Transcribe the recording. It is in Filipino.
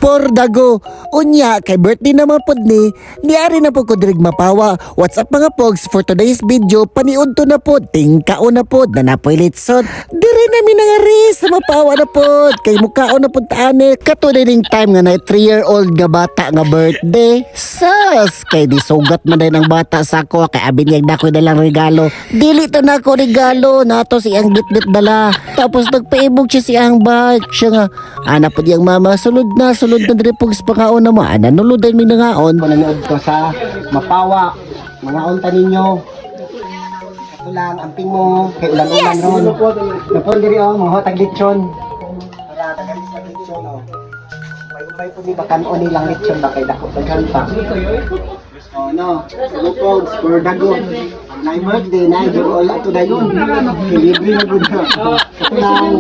por dago. Unya, kay birthday naman pod ni, niari na po ko dirig mapawa. What's up mga pogs, for today's video, paniud to na pod, tingkao na pod, na napoy litson. Dire namin nangari sa mapawa na pod, kay mukhaon na pod taane. Katunay ning time nga na 3-year-old nga bata nga birthday. Sas, kay di sugat man din ang bata sa ako, kay abinyag na ko dalang regalo. Dili to na ako regalo, nato siyang bit-bit dala. Tapos nagpaibog siya siyang bag. Siya nga, ana po diyang mama, sulod na dire pogs pangaon na mo. Ana, nuludan mi na ngaon. Nanood ko sa Mapawa, mga unta ninyo. Ito lang, amping mo, kay ulan-ulan ron. Napon diri o, mga taglitsyon. Wala, tagalis sa litsyon o. May po ni bakan o nilang litsyon ba kay dako pagkanta. O no, lupog, for dago. Na birthday na, idol all ato dayon. Libre na gud na. Ito lang.